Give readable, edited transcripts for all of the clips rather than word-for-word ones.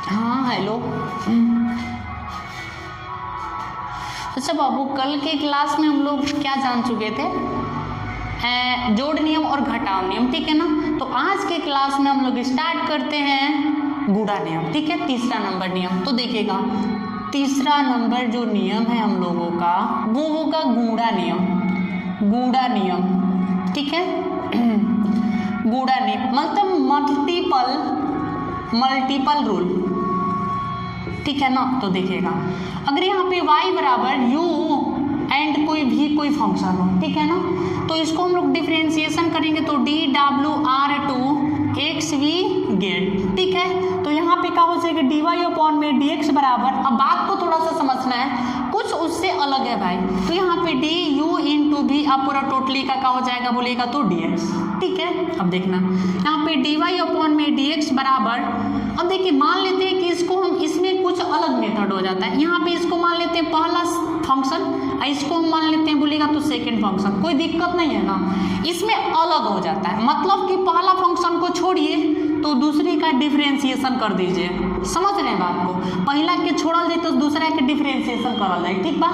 हाँ हेलो। अच्छा बाबू, कल के क्लास में हम लोग क्या जान चुके थे? जोड़ नियम और घटाव नियम, ठीक है ना। तो आज के क्लास में हम लोग स्टार्ट करते हैं गुणा नियम, ठीक है, तीसरा नंबर नियम। तो देखिएगा, तीसरा नंबर जो नियम है हम लोगों का वो होगा गुणा नियम। गुणा नियम, ठीक है। गुणा नियम मतलब मल्टीपल रूल, ठीक है ना। तो देखिएगा, अगर यहाँ पे y बराबर u एंड कोई फंक्शन हो, ठीक है ना, तो इसको हम लोग डिफरेंशिएशन करेंगे तो dWr2 x v गेट, ठीक है। तो यहाँ पे क्या हो जाएगा dy/dx बराबर, अब बात को थोड़ा सा समझना है, कुछ उससे अलग है भाई। तो यहाँ पे du इंटू भी अब पूरा टोटली का क्या हो जाएगा बोलेगा तो dx, ठीक है। अब देखना यहाँ पे dy/dx बराबर, अब देखिए मान लेते हैं कि इसको हम इसमें कुछ अलग मेथड हो जाता है। यहाँ पे इसको मान लेते हैं पहला फंक्शन, इसको हम मान लेते हैं बोलेगा तो सेकंड फंक्शन, कोई दिक्कत नहीं है ना। इसमें अलग हो जाता है, मतलब कि पहला फंक्शन को छोड़िए तो दूसरे का डिफरेंशिएशन कर दीजिए। समझ रहे हैं बात को? पहला के छोड़ल जाए तो दूसरा के डिफरेंशिएशन करल जाए, ठीक बा।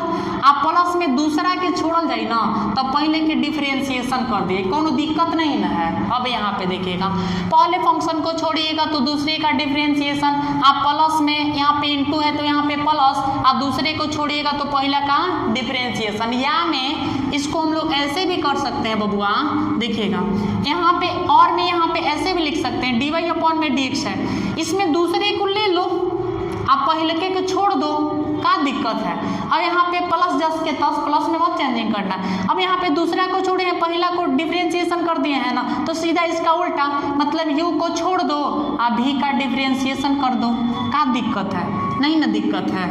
आप प्लस में दूसरा के छोड़ल जाए ना तब पहले के डिफरेंशिएशन कर दिए, कोनो दिक्कत नहीं ना है। अब यहाँ पे देखिएगा, पहले फंक्शन को छोड़िएगा तो दूसरे का डिफरेंशिएशन, आप प्लस में यहाँ पे इंटू है तो यहाँ पे प्लस, आप दूसरे को छोड़िएगा तो पहला का डिफरेंशिएशन। या में इसको हम लोग ऐसे भी कर सकते हैं बबुआ, देखिएगा यहाँ पे, और में यहाँ पे ऐसे भी लिख सकते हैं dy/dx है, इसमें दूसरे को ले लो, आप पहले के छोड़ दो, क्या दिक्कत है। अब यहाँ पे प्लस 10 के 10 प्लस में बहुत चेंजिंग करना है। अब यहाँ पे दूसरा को छोड़े हैं, पहला को डिफरेंशिएशन कर दिए हैं ना, तो सीधा इसका उल्टा, मतलब u को छोड़ दो अब v का डिफरेंशिएशन कर दो, क्या दिक्कत है? नहीं ना दिक्कत है,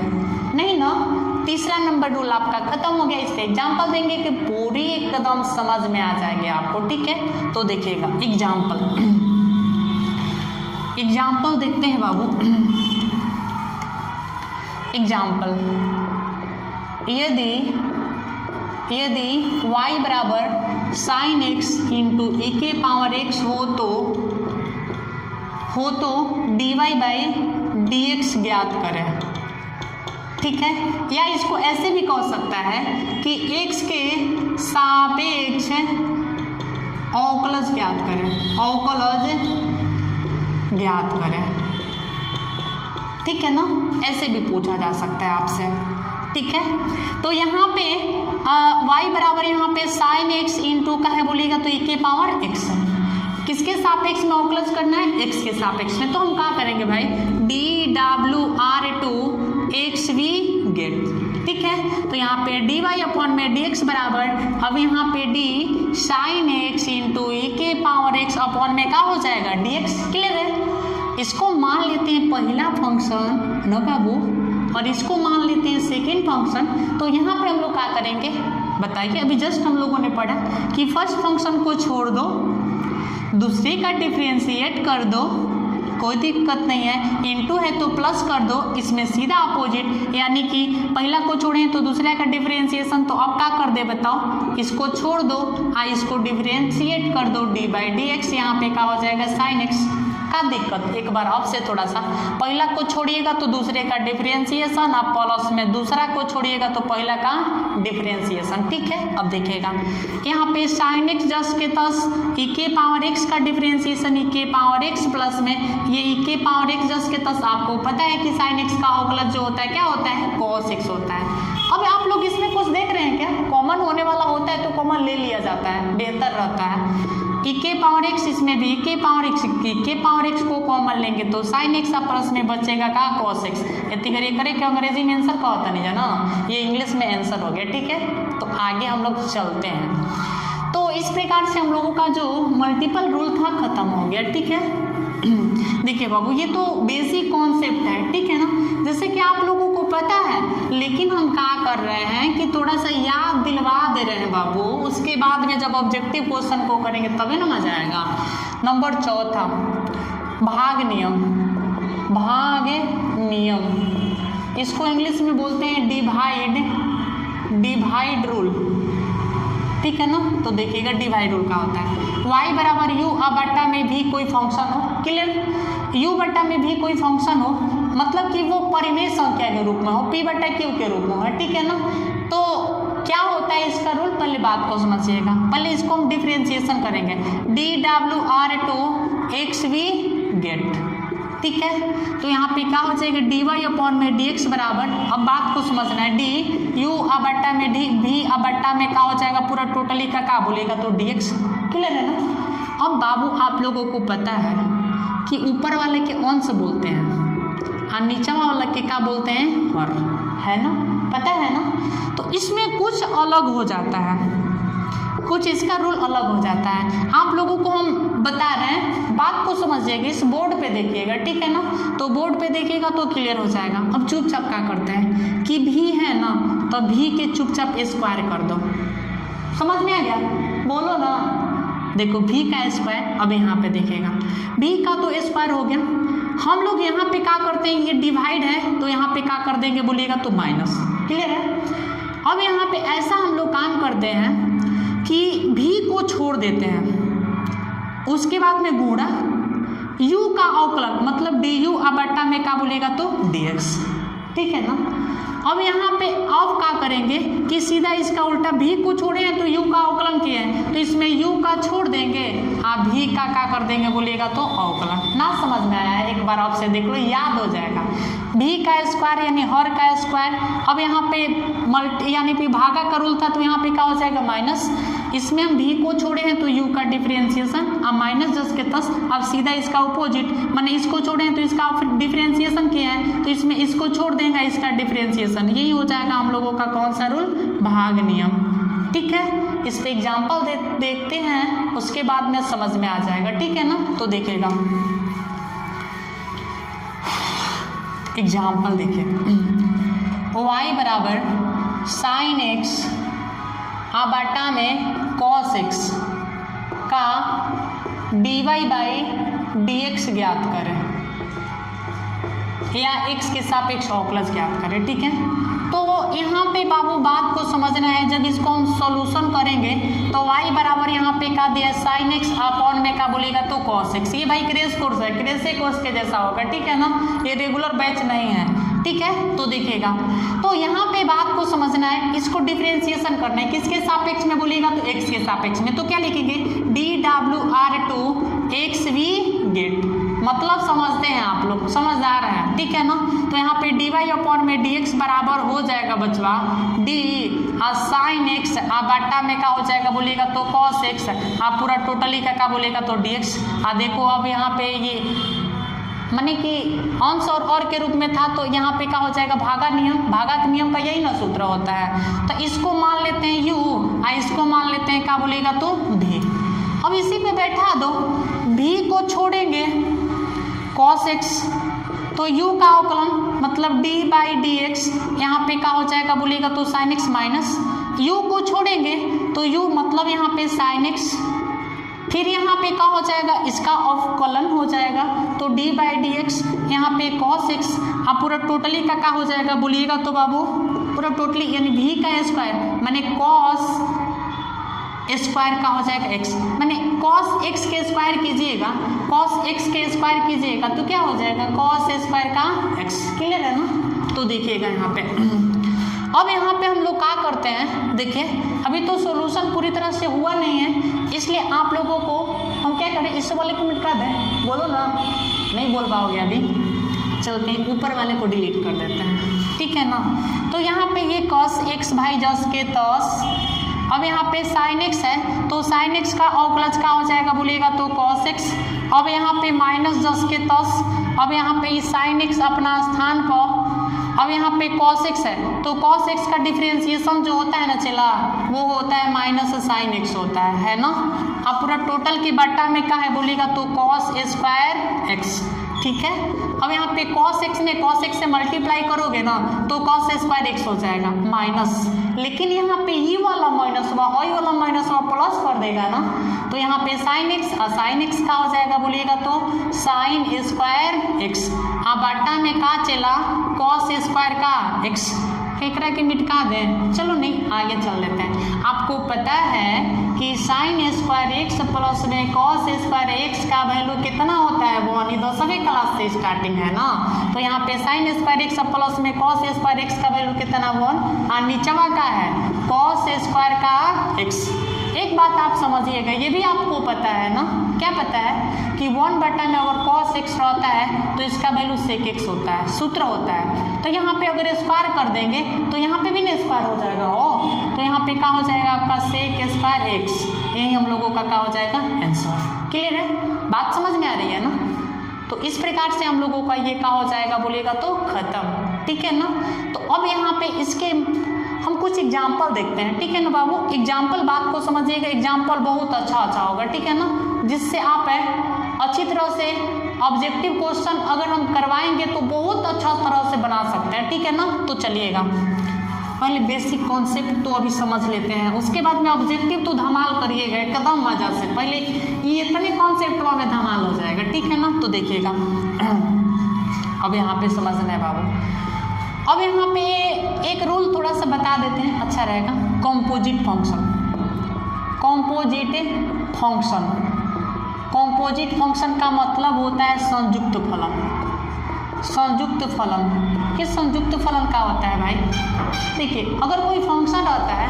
नहीं ना। तीसरा नंबर रूल आपका खत्म हो गया। इसका एग्जाम्पल देंगे कि पूरी एकदम समझ में आ जाएंगे आपको, ठीक है। तो देखिएगा एग्जाम्पल देखते हैं बाबू। एग्जाम्पल, यदि y बराबर साइन x इंटू e के पावर x हो तो dy/dx ज्ञात करें, ठीक है। या इसको ऐसे भी कह सकता है कि x के सापेक्ष अवकलज ज्ञात करें, ठीक है ना। ऐसे भी पूछा जा सकता है आपसे, ठीक है। तो यहाँ पे y बराबर यहाँ पे साइन x इंटू का है बोलिएगा तो e के पावर x, किसके सापेक्ष में अवकलज करना है? x के सापेक्ष में। तो हम क्या करेंगे भाई, dWr2 x v गेट, ठीक है। तो यहाँ पे dy/dx बराबर, अब यहाँ पे d sine x into e के पावर x अपॉन में क्या हो जाएगा dx, क्लियर है। इसको मान लेते हैं पहला फंक्शन ना बाबू, और इसको मान लेते हैं सेकेंड फंक्शन। तो यहाँ पे हम लोग क्या करेंगे बताइए, अभी जस्ट हम लोगों ने पढ़ा कि फर्स्ट फंक्शन को छोड़ दो, दूसरे का डिफरेंशिएट कर दो, कोई दिक्कत नहीं है, इनटू है तो प्लस कर दो, इसमें सीधा अपोजिट, यानी कि पहला को छोड़े तो दूसरा का डिफरेंशिएशन। तो अब क्या कर दे बताओ, इसको छोड़ दो, इसको डिफरेंशिएट कर दो d/dx, यहाँ पे क्या हो जाएगा साइन x, का दिक्कत। एक बार अब से थोड़ा सा, पहला को छोड़िएगा तो दूसरे का डिफरेंशिएशन, आप प्लस में दूसरा को छोड़िएगा तो पहला का डिफरेंशिएशन, ठीक है। अब देखिएगा यहाँ पे साइन x जस्ट के तस e के पावर x का डिफरेंशिएशन e के पावर x प्लस में ये e के पावर x जस्ट के तस, आपको पता है कि साइन x का अवकलज जो होता है क्या होता है, cos x होता है। अब आप लोग इसमें कुछ देख रहे हैं क्या, कॉमन होने वाला होता है तो कॉमन ले लिया जाता है, बेहतर रहता है। e के पावर x, इसमें भी e के पावर x को कॉमन लेंगे तो साइन x प्लस में बचेगा का cos x। इतनी करे कि अंग्रेजी में आंसर का होता नहीं जाना, ये इंग्लिश में आंसर हो गया, ठीक है। तो आगे हम लोग चलते हैं। तो इस प्रकार से हम लोगों का जो मल्टीपल रूल था खत्म हो गया, ठीक है। देखिए बाबू, ये तो बेसिक कॉन्सेप्ट है, ठीक है ना, जैसे कि आप लोगों को पता है, लेकिन हम क्या कर रहे हैं कि थोड़ा सा याद दिलवा दे रहे हैं बाबू। उसके बाद में जब ऑब्जेक्टिव क्वेश्चन को करेंगे तभी ना मजा आएगा। नंबर चौथा, भाग नियम, इसको इंग्लिश में बोलते हैं डिवाइड रूल, ठीक है ना। तो देखिएगा डिवाइड रूल का होता है y बराबर u अब बट्टा में भी कोई फंक्शन हो, क्लियर। u बटा में भी कोई फंक्शन हो, मतलब कि वो परिमेय संख्या के रूप में हो, p बटा q के रूप में हो, ठीक है ना। तो क्या होता है इसका रूल, पहले बात को समझिएगा, पहले इसको हम डिफरेंशिएशन करेंगे, dWR/xv गेट, ठीक है। तो यहाँ पे क्या हो जाएगा, dy/dx बराबर, अब बात को समझना है, du/बट्टा में v/बट्टा में क्या हो जाएगा, पूरा टोटली का क्या बोलेगा तो dx, क्लियर है ना। अब बाबू आप लोगों को पता है कि ऊपर वाले के अंश बोलते हैं और नीचे वाले के क्या बोलते हैं हर, है ना, पता है ना। तो इसमें कुछ अलग हो जाता है, कुछ इसका रूल अलग हो जाता है, आप लोगों को हम बता रहे हैं, बात को समझिएगा, इस बोर्ड पे देखिएगा, ठीक है ना। तो बोर्ड पे देखिएगा तो क्लियर हो जाएगा। अब चुपचाप क्या करते हैं कि भी है ना, तो भी के चुपचाप स्क्वायर कर दो, समझ में आ गया, बोलो ना। देखो भी का स्क्वायर, अब यहाँ पे देखिएगा भी का तो स्क्वायर हो गया, हम लोग यहाँ पे क्या करते हैं, ये डिवाइड है तो यहाँ पे क्या कर देंगे बोलिएगा तो माइनस, क्लियर है। अब यहाँ पे ऐसा हम लोग काम करते हैं कि भी को छोड़ देते हैं, उसके बाद में गुणा u का अवकलन, मतलब du/बट्टा में क्या बोलेगा तो dx, ठीक है ना। अब यहाँ पे अब क्या करेंगे कि सीधा इसका उल्टा भी को छोड़े हैं तो u का अवकलन किए हैं, तो इसमें u का छोड़ देंगे और भी का क्या कर देंगे बोलिएगा तो अवकलन। ना समझ में आया है, एक बार आपसे देख लो, याद हो जाएगा। भी का स्क्वायर यानी हर का स्क्वायर, अब यहाँ पे मल्टी यानी कि भागा का रूल था तो यहाँ पे क्या हो जाएगा माइनस, इसमें हम भी को छोड़े हैं तो u का डिफरेंशिएशन, अब माइनस 10 के 10, अब सीधा इसका अपोजिट, मैंने इसको छोड़े हैं तो इसका डिफरेंशिएशन किया है तो इसमें इसको छोड़ देंगे इसका डिफरेंशिएशन, यही हो जाएगा हम लोगों का कौन सा रूल, भाग नियम, ठीक है। इस पे एग्जाम्पल देखते हैं, उसके बाद में समझ में आ जाएगा, ठीक है ना। तो देखिएगा एग्जाम्पल देखिए, y बराबर sin x बटा में cos x का dy/dx ज्ञात करें या x के सापेक्ष अवकलज ज्ञात करें, ठीक है। तो यहाँ पे बाबू बात को समझना है, जब इसको हम सॉल्यूशन करेंगे तो y बराबर यहाँ पे क्या दिया sin x अपॉन में क्या बोलेगा तो cos x, ये भाई क्रेश कोर्स है, क्रेश कोर्स के जैसा होगा, ठीक है ना, ये रेगुलर बैच नहीं है, ठीक है। तो देखिएगा, तो यहाँ पे बात को समझना है, इसको डिफरेंशिएशन करना है, किसके सापेक्ष में बोलेगा तो x के सापेक्ष में, तो क्या लिखेंगे dWR/xv गेट, मतलब समझते हैं आप लोग, समझदार हैं, ठीक है ना। तो यहाँ पे dy/में dx बराबर हो जाएगा बचवा d sin x बट्टा में क्या हो जाएगा बोलेगा तो cos x, आप पूरा टोटली का क्या बोलेगा तो dx। देखो अब यहाँ पे ये माने कि अंश और के रूप में था तो यहाँ पे क्या हो जाएगा भागा नियम, भागा के नियम का यही ना सूत्र होता है। तो इसको मान लेते हैं u और इसको मान लेते हैं क्या बोलेगा तो v। अब इसी पे बैठा दो, v को छोड़ेंगे cos x तो u का अवकलन मतलब d/dx, यहाँ पे क्या हो जाएगा बोलेगा तो sin x माइनस, u को छोड़ेंगे तो u मतलब यहाँ पे sin x, फिर यहाँ पे क्या हो जाएगा इसका अवकलन हो जाएगा तो d/dx, यहाँ पे cos x, अब पूरा टोटली का क्या हो जाएगा बोलिएगा तो बाबू पूरा टोटली यानी v का स्क्वायर माने cos स्क्वायर का हो जाएगा x, माने cos x के स्क्वायर कीजिएगा, cos x के स्क्वायर कीजिएगा तो क्या हो जाएगा cos स्क्वायर का x, क्लियर है ना। तो देखिएगा यहाँ पे, अब यहाँ पे हम लोग क्या करते हैं, देखिए अभी तो सॉल्यूशन पूरी तरह से हुआ नहीं है, इसलिए आप लोगों को हम क्या करें, इस वाले को मिटा दें, बोलो ना, नहीं बोल पाओगे अभी, चलते हैं ऊपर वाले को डिलीट कर देते हैं, ठीक है ना। तो यहाँ पे ये cos x भाई 10 के 10, अब यहाँ पे sin x है तो sin x का अवकलज क्या हो जाएगा बोलिएगा तो cos x, अब यहाँ पे -10 के 10, अब यहाँ पे sin x अपना स्थान पर, अब यहाँ पे cos x है तो cos x का डिफरेंशिएशन जो होता है ना चला वो होता है -sin x होता है ना। अब पूरा टोटल की बट्टा में क्या है बोलिएगा तो cos स्क्वायर x, ठीक है। अब यहाँ पे cos x में cos x से मल्टीप्लाई करोगे ना तो cos स्क्वायर x हो जाएगा माइनस, लेकिन यहाँ पे ये वाला माइनस हुआ और ये वाला माइनस हुआ प्लस कर देगा ना, तो यहाँ पे sin x और sin x का हो जाएगा बोलिएगा तो sin स्क्वायर x, अब बट्टा में क्या चला cos स्क्वायर का x, एकरा के मिटका दें, चलो नहीं आगे चल लेते हैं। आपको पता है कि साइन स्क्वायर एक्स प्लस में कॉस स्क्वायर एक्स का वैल्यू कितना होता है 1, ये 10वीं क्लास से स्टार्टिंग है ना। तो यहाँ पे साइन स्क्वायर एक्स प्लस में कॉस स्क्वायर एक्स का वैल्यू कितना 1 और नीचवा का है कॉस स्क्वायर का एक्स। एक बात आप समझिएगा, ये भी आपको पता है ना, क्या पता है कि 1 बटा में अगर cos x रहता है तो इसका वैल्यू sec x होता है, सूत्र होता है। तो यहाँ पे अगर स्क्वायर कर देंगे तो यहाँ पे भी ना स्क्वायर हो जाएगा हो, तो यहाँ पे क्या हो जाएगा आपका sec स्क्वायर x, यही हम लोगों का क्या हो जाएगा आंसर। क्लियर है, बात समझ में आ रही है ना। तो इस प्रकार से हम लोगों का ये क्या हो जाएगा बोलेगा तो खत्म, ठीक है ना। तो अब यहाँ पे इसके हम कुछ एग्जाम्पल देखते हैं, ठीक है ना बाबू। एग्जाम्पल बात को समझिएगा, एग्जाम्पल बहुत अच्छा होगा, ठीक है ना, जिससे आप अच्छी तरह से ऑब्जेक्टिव क्वेश्चन अगर हम करवाएंगे तो बहुत अच्छा तरह से बना सकते हैं, ठीक है ना। तो चलिएगा पहले बेसिक कॉन्सेप्ट तो अभी समझ लेते हैं, उसके बाद में ऑब्जेक्टिव तो धमाल करिएगा एकदम मजा से। पहले ये इतने कॉन्सेप्ट में धमाल हो जाएगा, ठीक है ना। तो देखिएगा अब यहाँ पे समझना है बाबू। अब यहाँ पे एक रूल थोड़ा सा बता देते हैं, अच्छा रहेगा। Composite function, composite function, composite function का मतलब होता है संयुक्त फलन। संयुक्त फलन, किस संयुक्त फलन का होता है भाई, देखिए अगर कोई फंक्शन रहता है,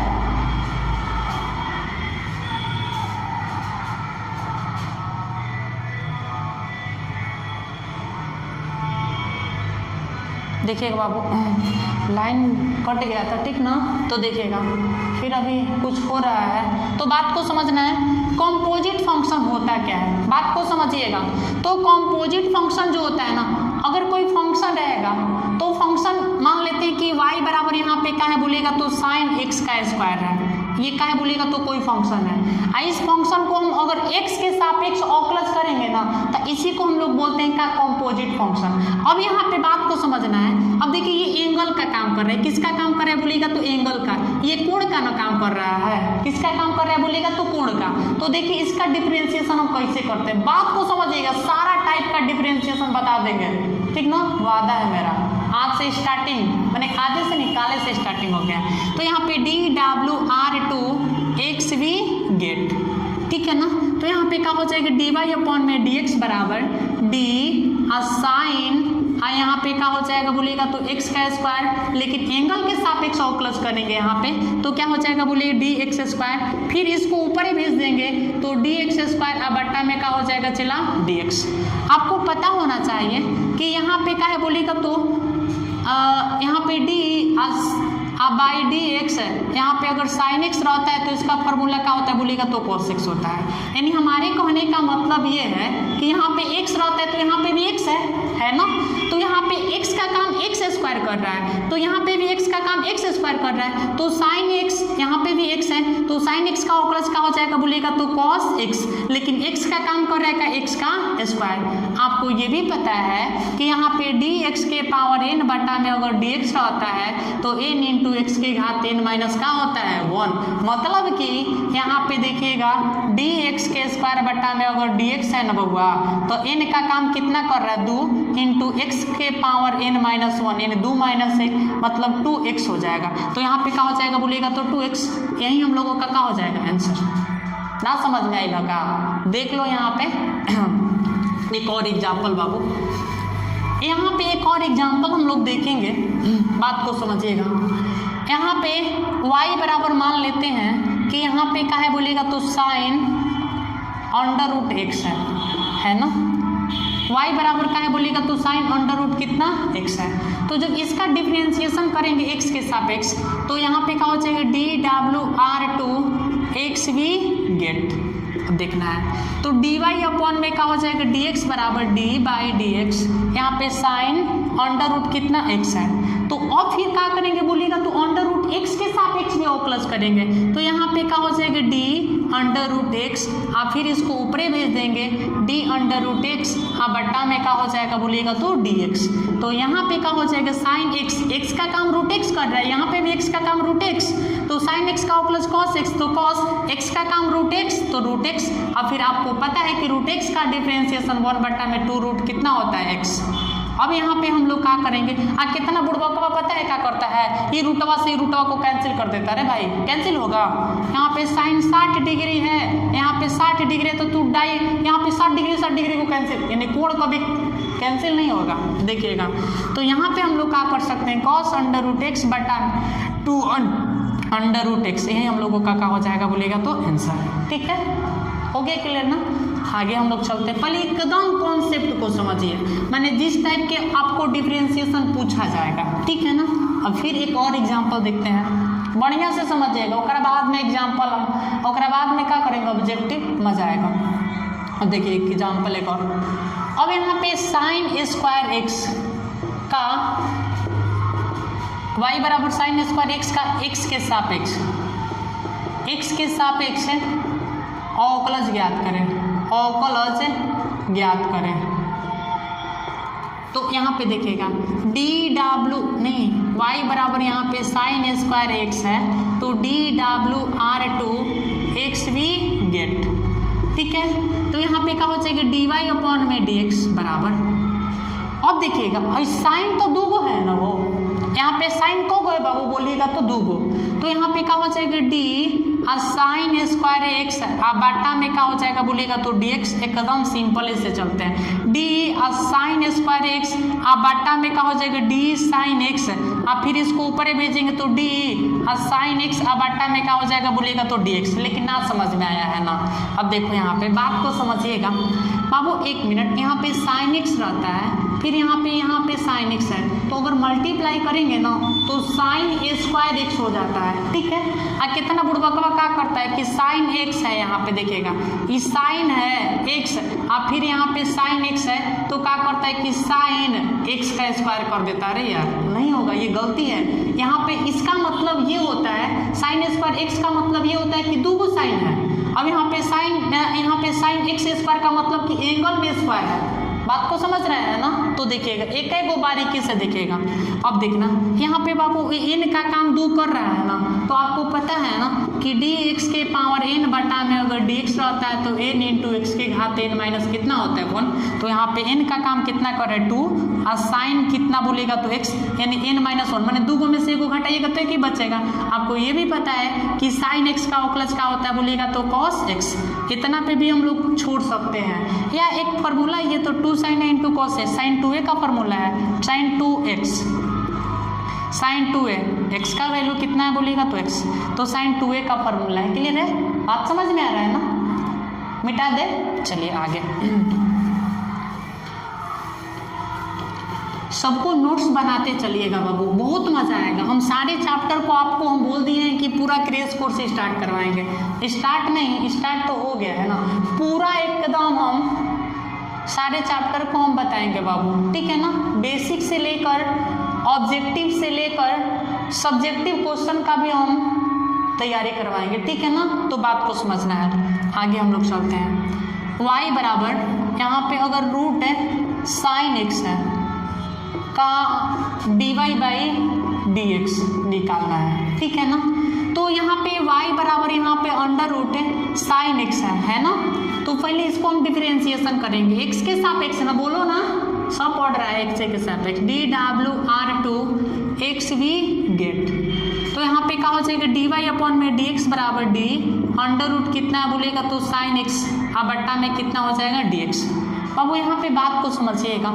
देखिएगा बाबू लाइन कट गया था, ठीक ना। तो देखिएगा फिर अभी कुछ हो रहा है, तो बात को समझना है। कॉम्पोजिट फंक्शन होता क्या है, बात को समझिएगा। तो कॉम्पोजिट फंक्शन जो होता है ना, अगर कोई फंक्शन रहेगा तो फंक्शन मान लेते हैं कि y बराबर यहाँ पे क्या है बोलेगा तो साइन x का स्क्वायर है, ये क्या है बोलेगा तो कोई फंक्शन है। इस फंक्शन को हम अगर x के सापेक्ष अवकलज करेंगे ना तो इसी को हम लोग बोलते हैं क्या कॉम्पोजिट फंक्शन। अब यहाँ पे बात को समझना है। अब देखिए ये एंगल का काम कर रहा है, किसका काम कर रहा है बोलेगा तो एंगल का, ये कोण का ना काम कर रहा है, किसका काम कर रहा है बोलेगा तो कोण का। तो देखिए इसका डिफरेंशिएशन हम कैसे करते हैं, बात को समझिएगा, सारा टाइप का डिफरेंशिएशन बता देंगे, ठीक ना, वादा है मेरा। आज से स्टार्टिंग मैंने आधे से निकाले से स्टार्टिंग हो गया। तो यहाँ पे DWR2XV गेट, ठीक है ना। तो यहाँ पे क्या हो जाएगा dy अपॉन में dx बराबर d साइन, यहाँ पे क्या हो जाएगा बोलेगा तो x का स्क्वायर, लेकिन एंगल के सापेक्ष अवकलज करेंगे यहाँ पे तो क्या हो जाएगा बोलिए dx स्क्वायर, फिर इसको ऊपर ही भेज देंगे तो dx स्क्वायर अब बट्टा में क्या हो जाएगा चला dx। आपको पता होना चाहिए कि यहाँ पे क्या है बोलेगा तो यहाँ पे d बाई डी एक्स है, यहाँ पे अगर साइन एक्स रहता है तो इसका फॉर्मूला क्या होता है बोलेगा तो कॉस एक्स होता है। यानी हमारे कहने का मतलब ये है कि यहाँ पे एक्स रहता है तो यहाँ पे भी एक्स है ना। तो यहाँ पे एक्स का काम एक्स स्क्वायर कर रहा है, तो यहाँ पे भी एक्स का काम एक्स स्क्वायर कर रहा है, तो साइन एक्स यहाँ पे भी एक्स है, तो साइन एक्स का अवकलज क्या हो जाएगा बोलेगा तो कॉस एक्स, लेकिन एक्स का काम कर रहा है एक्स का स्क्वायर। आपको ये भी पता है कि यहाँ पे डी एक्स के पावर n बटा में अगर डी एक्स रहता है तो n इंटू एक्स के घात n माइनस का होता है 1, मतलब कि यहाँ पे देखिएगा डी एक्स के स्क्वायर बटा में अगर डी एक्स है ना बउआ तो n का काम कितना कर रहा है 2 इंटू एक्स के पावर n माइनस 1, यानी 2 माइनस 1 मतलब 2x हो जाएगा। तो यहाँ पे क्या हो जाएगा बोलेगा तो 2x, यही हम लोगों का क्या हो जाएगा आंसर। ना समझ में आएगा का, देख लो यहाँ पे एक और एग्जाम्पल बाबू, यहाँ पे एक और एग्जाम्पल हम लोग देखेंगे, बात को समझिएगा। यहाँ पे y बराबर मान लेते हैं कि यहाँ पे क्या है बोलेगा तो साइन अंडर रूट एक्स है ना, y बराबर क्या है बोलेगा तो साइन अंडर रूट कितना x है। तो जब इसका डिफरेंशिएशन करेंगे x के सापेक्ष तो यहाँ पे क्या हो जाएगा DWR2XV गेट। अब देखना है तो dy अपॉन में क्या हो जाएगा dx बराबर d बाई dx, यहाँ पे साइन अंडर रूट कितना x है। तो अब फिर क्या करेंगे बोलिएगा तो अंडर रूट x के सापेक्ष में अवकलज करेंगे, तो यहाँ पे क्या हो जाएगा d अंडर रूट x, और फिर इसको ऊपरे भेज देंगे d अंडर रूट x, हाँ बट्टा में क्या हो जाएगा बोलिएगा तो dx। तो यहाँ पे क्या हो जाएगा साइन x का काम रूट x कर रहा है, यहाँ पे भी x का काम रूट x, तो साइन x का अवकलज cos x, तो cos x का काम रूट x तो रूट x, और फिर आपको पता है कि रूट x का डिफरेंशिएशन 1 बट्टा में 2 रूट कितना होता है x, अब यहाँ पे हम लोग क्या करेंगे, कितना बुड़बकवा पता है क्या करता है, ये रूटवा से रूटवा को कैंसिल कर देता है। अरे भाई कैंसिल होगा, यहाँ पे साइन 60 डिग्री है, यहाँ पे 60 डिग्री है, तो तू यहाँ पे 60 डिग्री को कैंसिल, यानी कोण कभी कैंसिल नहीं होगा, देखिएगा। तो यहाँ पे हम लोग क्या कर सकते हैं, cos अंडर रूट एक्स बटा 2 अंडर रूट एक्स, यही हम लोगों का क्या हो जाएगा बोलेगा तो आंसर। ठीक है, हो गया क्लियर ना। आगे हम लोग चलते हैं, पहले एकदम कॉन्सेप्ट को समझिए, माने जिस टाइप के आपको डिफरेंशिएशन पूछा जाएगा, ठीक है ना। अब फिर एक और एग्जांपल देखते हैं, बढ़िया से समझिएगा, उसके बाद में एग्जांपल, उसके बाद में क्या करेंगे ऑब्जेक्टिव, मजा आएगा। अब देखिए एक एग्जांपल एक और, अब यहाँ पे साइन स्क्वायर एक्स का y बराबर साइन स्क्वायर एक्स का x के सापेक्ष अवकलज ज्ञात करें, अवकलज ज्ञात करें। तो यहाँ पे देखिएगा dw नहीं, y बराबर यहाँ पे साइन स्क्वायर एक्स है, तो dw/2 x भी गेट, ठीक है। तो यहाँ पे क्या हो जाएगा dy अपॉन में dx बराबर, अब देखिएगा साइन तो दूगो है ना, वो यहाँ पे साइन को गए बाबू बोलिएगा तो दूगो, तो यहाँ पे क्या हो जाएगा d साइन स्क्वायर एक्स, बाटा में क्या हो जाएगा बोलिएगा तो dx, एकदम सिंपल से चलते हैं, d साइन स्क्वायर एक्स, बाटा में क्या हो जाएगा d साइन एक्स, फिर इसको ऊपर भेजेंगे तो d साइन एक्स, बाटा में क्या हो जाएगा बोलिएगा तो dx। लेकिन ना समझ में आया है ना। अब देखो यहाँ पे बात को समझिएगा बाबू, एक मिनट, यहाँ पे साइन एक्स रहता है, फिर यहाँ पे साइन एक्स है, तो अगर मल्टीप्लाई करेंगे ना तो साइन स्क्वायर एक्स हो जाता है, ठीक है। कितना बुड़बकवा क्या करता है कि साइन एक्स है, यहाँ पे देखिएगा ये साइन है एक्स, फिर यहाँ पे साइन एक्स है, तो क्या करता है कि साइन एक्स का स्क्वायर कर देता है। अरे यार नहीं होगा, ये गलती है। यहाँ पे इसका मतलब ये होता है, साइन स्क्वायर एक्स का मतलब ये होता है कि दो साइन है। अब यहाँ पे साइन एक्स स्क्वायर का मतलब कि एंगल में स्क्वायर है, बात को समझ रहे हैं ना। तो देखिएगा एक एक को बारीकी से देखिएगा। अब देखना यहाँ पे बाबू n का काम दो कर रहा है ना, तो आपको पता है ना कि dx के पावर n बटा में अगर dx रहता है तो n इंटू एक्स के घात n माइनस कितना होता है 1, तो यहाँ पे n का काम कितना कर रहा है 2, और साइन कितना बोलेगा तो x, यानी n माइनस 1, मैंने दो में से एक घटाइएगा तो एक ही बचेगा। आपको ये भी पता है कि साइन x का अवकलज क्या होता है बोलेगा तो cos x, इतना पे भी हम लोग छोड़ सकते हैं। या एक फार्मूला ये तो 2 साइन है इंटू कॉस है, साइन 2a का फार्मूला है, sine 2x, sine 2a, x का वैल्यू कितना है बोलेगा तो x, तो साइन 2a का फार्मूला है। क्लियर है, बात समझ में आ रहा है ना, मिटा दे। चलिए आगे, सबको नोट्स बनाते चलिएगा बाबू, बहुत मजा आएगा। हम सारे चैप्टर को आपको हम बोल दिए हैं कि पूरा क्रेश कोर्स स्टार्ट करवाएंगे, स्टार्ट नहीं स्टार्ट तो हो गया है ना, पूरा एकदम हम सारे चैप्टर को हम बताएंगे बाबू, ठीक है ना। बेसिक से लेकर ऑब्जेक्टिव से लेकर सब्जेक्टिव क्वेश्चन का भी हम तैयारी करवाएंगे, ठीक है ना। तो बात को समझना है। आगे हम लोग चलते हैं, y बराबर यहाँ पे अगर रूट है साइन एक्स है का dy बाई dx निकालना है, ठीक है ना। तो यहाँ पे y बराबर यहाँ पे अंडर रूट है साइन एक्स है ना। तो पहले इसको हम डिफरेंशिएशन करेंगे, x के सापेक्ष ना, बोलो ना, सब पढ़ रहा है x के सापेक्ष, dw/2 x भी गेट। तो यहाँ पे क्या हो जाएगा dy अपॉन में dx बराबर d अंडर रूट कितना है बोलेगा तो साइन x, बट्टा में कितना हो जाएगा dx। अब यहाँ पे बात को समझिएगा,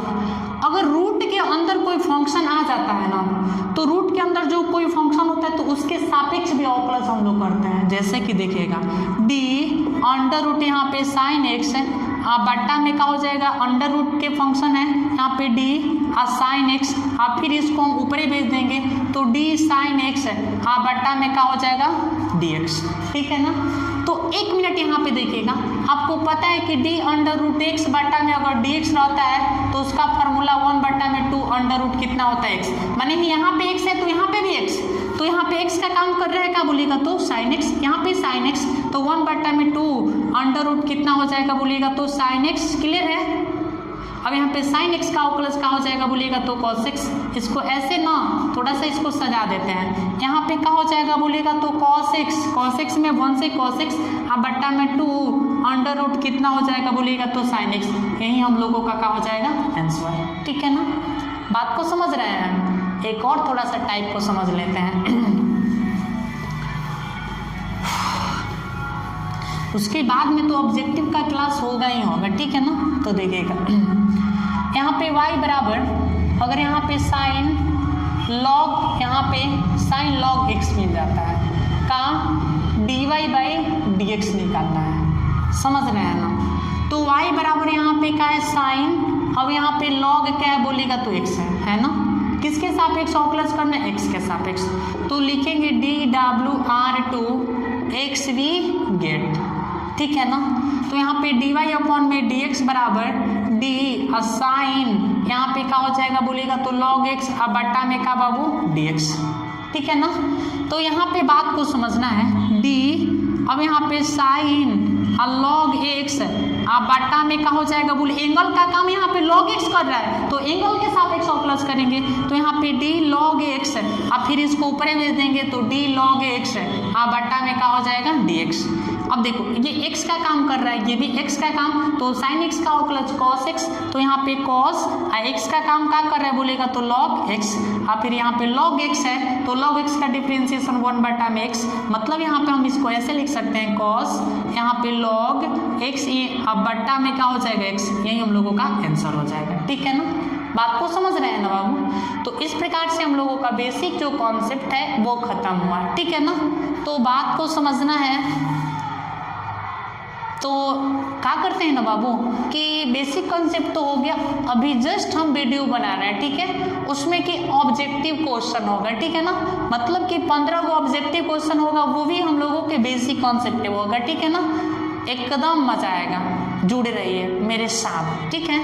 अगर रूट के अंदर कोई फंक्शन आ जाता है ना, तो रूट के अंदर जो कोई फंक्शन होता है तो उसके सापेक्ष भी अवकलज हम लोग करते हैं। जैसे कि देखिएगा d अंडर रूट यहाँ पे साइन एक्स है, बट्टा में क्या हो जाएगा अंडर रूट के फंक्शन है यहाँ पे d साइन एक्स, फिर इसको हम ऊपरे भेज देंगे तो d साइन एक्स है, बट्टा में क्या हो जाएगा dx, ठीक है ना। तो एक मिनट यहाँ पे देखिएगा, आपको पता है कि d अंडर रूट एक्स बट्टा में अगर dx रहता है तो उसका फार्मूला 1 बट्टा में 2 अंडर रूट कितना होता है x, माने यहाँ पे x है तो यहाँ पे भी x, तो यहाँ पे x का काम कर रहा है क्या बोलेगा तो साइन x, यहाँ पे साइन x, तो 1 बट्टा में 2 अंडर रूट कितना हो जाएगा बोलेगा तो साइन x। क्लियर है। अब यहाँ पे साइन x का अवकलज क्या हो जाएगा बोलिएगा तो cos x, इसको ऐसे ना थोड़ा सा इसको सजा देते हैं, यहाँ पे क्या हो जाएगा बोलिएगा तो cos x में 1 से cos x, बट्टा में 2 अंडर रूट कितना हो जाएगा बोलिएगा तो साइन x, यही हम लोगों का क्या हो जाएगा आंसर, ठीक है ना। बात को समझ रहे हैं? एक और थोड़ा सा टाइप को समझ लेते हैं। उसके बाद में तो ऑब्जेक्टिव का क्लास होगा ही होगा, ठीक है ना। तो देखिएगा यहाँ पे y बराबर, अगर यहाँ पे साइन लॉग, यहाँ पे साइन लॉग x मिल जाता है का dy बाई dx निकालना है, समझ रहे हैं ना। तो y बराबर यहाँ पे क्या है साइन, अब यहाँ पे लॉग क्या है बोलेगा तो x है ना। किसके सापेक्ष ऑकलस करना है? x के सापेक्ष। तो लिखेंगे dwr2 xv गेट, ठीक है ना। तो यहाँ पे dy अपॉन में dx बराबर d साइन, यहाँ पे क्या हो जाएगा बोलेगा तो log x, अब बट्टा में का बाबू dx, ठीक है ना। तो यहाँ पे बात को समझना है, d अब यहाँ पे साइन log x, अब बट्टा में क्या हो जाएगा बोले, एंगल का काम यहाँ पे log x कर रहा है तो एंगल के सापेक्ष ऑकलस करेंगे। तो यहाँ पे d log x, अब फिर इसको ऊपर भेज देंगे तो d log x, अब बट्टा में क्या हो जाएगा dx। अब देखो ये x का काम कर रहा है, ये भी x का काम, तो sin x का ऑकलस cos x, तो यहाँ पे cos x का काम क्या कर रहा है बोलेगा तो log x, और फिर यहाँ पे log x है तो log x का डिफरेंशिएशन 1 बटा में x, मतलब यहाँ पे हम इसको ऐसे लिख सकते हैं cos यहाँ पे log x, अब बट्टा में क्या हो जाएगा x, यही हम लोगों का आंसर हो जाएगा, ठीक है ना। बात को समझ रहे हैं ना बाबू। तो इस प्रकार से हम लोगों का बेसिक जो कॉन्सेप्ट है वो खत्म हुआ, ठीक है ना। तो बात को समझना है तो क्या करते हैं ना बाबू कि बेसिक कॉन्सेप्ट तो हो गया, अभी जस्ट हम वीडियो बना रहे हैं, ठीक है। उसमें कि ऑब्जेक्टिव क्वेश्चन होगा, ठीक है ना, मतलब कि 15 को ऑब्जेक्टिव क्वेश्चन होगा, वो भी हम लोगों के बेसिक कॉन्सेप्ट होगा, ठीक है ना। एकदम मजा आएगा, जुड़े रहिए मेरे साथ, ठीक है।